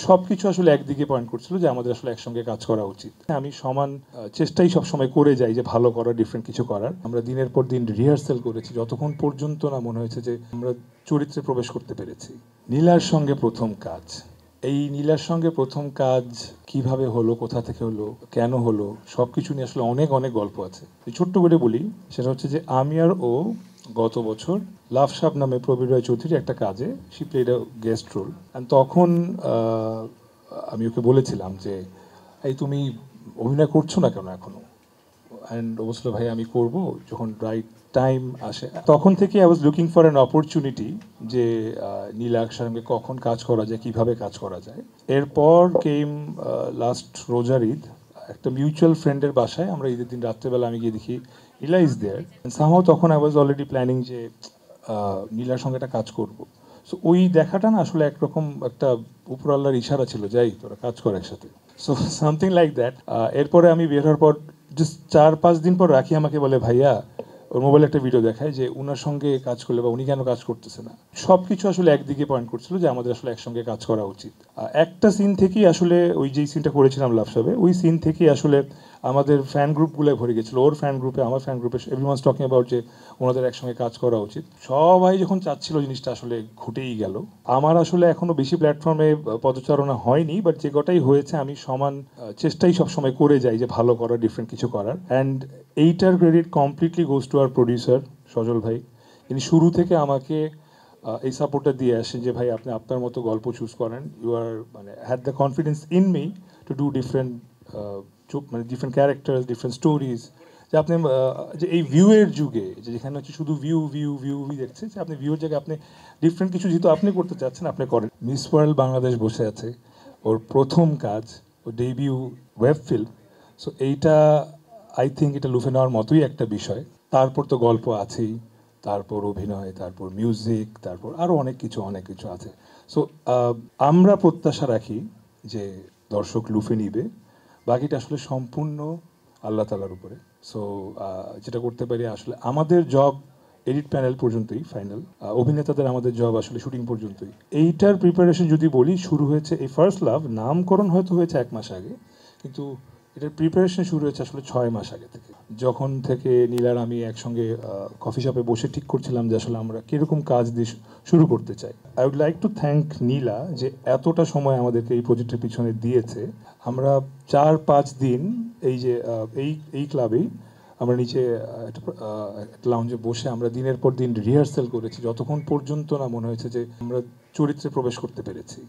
সবকিছু আসলে একদিকে পয়েন্ট করছিল যে আমাদের আসলে একসঙ্গে কাজ করা উচিত। আমি সমান চেষ্টাই সবসময় করে যাই যে ভালো করার, ডিফারেন্ট কিছু করার। আমরা দিনের পর দিন রিহার্সেল করেছি যতক্ষণ পর্যন্ত না মনে হয়েছে যে আমরা চরিত্রে প্রবেশ করতে পেরেছি। নীলার সঙ্গে প্রথম কাজ, এই নীলার সঙ্গে প্রথম কাজ কিভাবে হলো, কোথা থেকে হলো, কেন হলো, সব কিছু নিয়ে আসলে অনেক অনেক গল্প আছে। ছোট্ট করে বলি, সেটা হচ্ছে যে আমি আর ও গত বছর লাভ সাপ নামে প্রবীর রায় চৌধুরী একটা কাজে she played a guest role. তখন আমি ওকে বলেছিলাম যে এই তুমি অভিনয় করছো না কেন এখনো। অ্যান্ড অবশ্যই ভাই আমি করব যখন রাইট টাইম আসে। তখন থেকে I was looking for an opportunity যে নীলার সঙ্গে কখন কাজ করা যায়, কিভাবে কাজ করা যায়। এরপর কেম লাস্ট রোজার ঈদ, একটা মিউচুয়াল ফ্রেন্ডের বাসায় আমরা ঈদের দিন রাত্রেবেলা আমি গিয়ে দেখি নীলা ইজ দেয়ার। সামহাও তখন আই ওয়াজ অলরেডি প্ল্যানিং যে নীলার সঙ্গে একটা কাজ করব। সো ওই দেখাটা না আসলে একরকম একটা উপরওয়ালার ইশারা ছিল, যাই তোরা কাজ কর একসাথে। So something like that. এরপরে আমি বের হওয়ার পর জাস্ট 4-5 দিন পর রাখি আমাকে বলে, ভাইয়া ওর মোবাইলে একটা ভিডিও দেখায় যে উনার সঙ্গে কাজ করলে বা উনি কেন কাজ করতেছে না। সব কিছু আসলে একদিকে পয়েন্ট করছিল যে আমাদের আসলে একসঙ্গে কাজ করা উচিত। একটা সিন থেকেই আসলে ওই যেই সিনটা করেছিলাম লাভ সাবে, ওই সিন থেকেই আসলে আমাদের ফ্যান গ্রুপগুলো ভরে গেছিলো। ওর ফ্যান গ্রুপে, আমার ফ্যান গ্রুপে, এভরিওয়ানস টকিং অ্যাবাউট যে ওনাদের একসঙ্গে কাজ করা উচিত। সবাই যখন চাচ্ছিল জিনিসটা আসলে ঘটেই গেল। আমার আসলে এখনো বেশি প্ল্যাটফর্মে পদচারণা হয়নি, বাট যে কটাই হয়েছে আমি সমান চেষ্টাই সবসময় করে যাই যে ভালো করার, ডিফারেন্ট কিছু করার। অ্যান্ড এইটার credit completely goes to our producer Sajal ভাই। তিনি শুরু থেকে আমাকে এই সাপোর্টটা দিয়ে আসেন যে ভাই আপনি আপনার মতো গল্প চুজ করেন, ইউ আর মানে had the confidence in me to do different মানে ডিফারেন্ট ক্যারেক্টার, ডিফারেন্ট স্টোরিজ। যে আপনি যে এই ভিউয়ের যুগে যে যেখানে হচ্ছে শুধু ভিউ ভিউ ভিউ ভিউ দেখছে, যে আপনি ভিউর জায়গায় আপনি ডিফারেন্ট কিছু যেহেতু আপনি করতে চাচ্ছেন আপনি করেন। মিস ওয়ার্ল্ড বাংলাদেশ বসে আছে, ওর প্রথম কাজ, ওর ডেবিউ ওয়েব ফিল্ম। সো এইটা আই থিঙ্ক এটা লুফে নেওয়ার মতোই একটা বিষয়। তারপর তো গল্প আছেই, তারপর অভিনয়, তারপর মিউজিক, তারপর আরও অনেক কিছু অনেক কিছু আছে। সো আমরা প্রত্যাশা রাখি যে দর্শক লুফে নিবে, বাকিটা আসলে সম্পূর্ণ আল্লাহ তালার উপরে। সো যেটা করতে পারি আসলে আমাদের জব এডিট প্যানেল পর্যন্তই ফাইনাল, অভিনেতাদের আমাদের জব আসলে শুটিং পর্যন্তই। এইটার প্রিপারেশন যদি বলি, শুরু হয়েছে এই ফার্স্ট লাভ নামকরণ হয়তো হয়েছে 1 মাস আগে, কিন্তু এটার প্রিপারেশন শুরু হয়েছে আসলে 6 মাস আগে থেকে। যখন থেকে নীলার আমি একসঙ্গে কফি শপে বসে ঠিক করছিলাম যে আসলে আমরা কীরকম কাজ দিয়ে শুরু করতে চাই। I would like to thank Nila যে এতটা সময় আমাদেরকে এই প্রজেক্টের পিছনে দিয়েছে। আমরা 4-5 দিন এই যে এই ক্লাবেই আমরা নিচে একটা লাউঞ্জে বসে আমরা দিনের পর দিন রিহার্সেল করেছি যতক্ষণ পর্যন্ত না মনে হয়েছে যে আমরা চরিত্রে প্রবেশ করতে পেরেছি।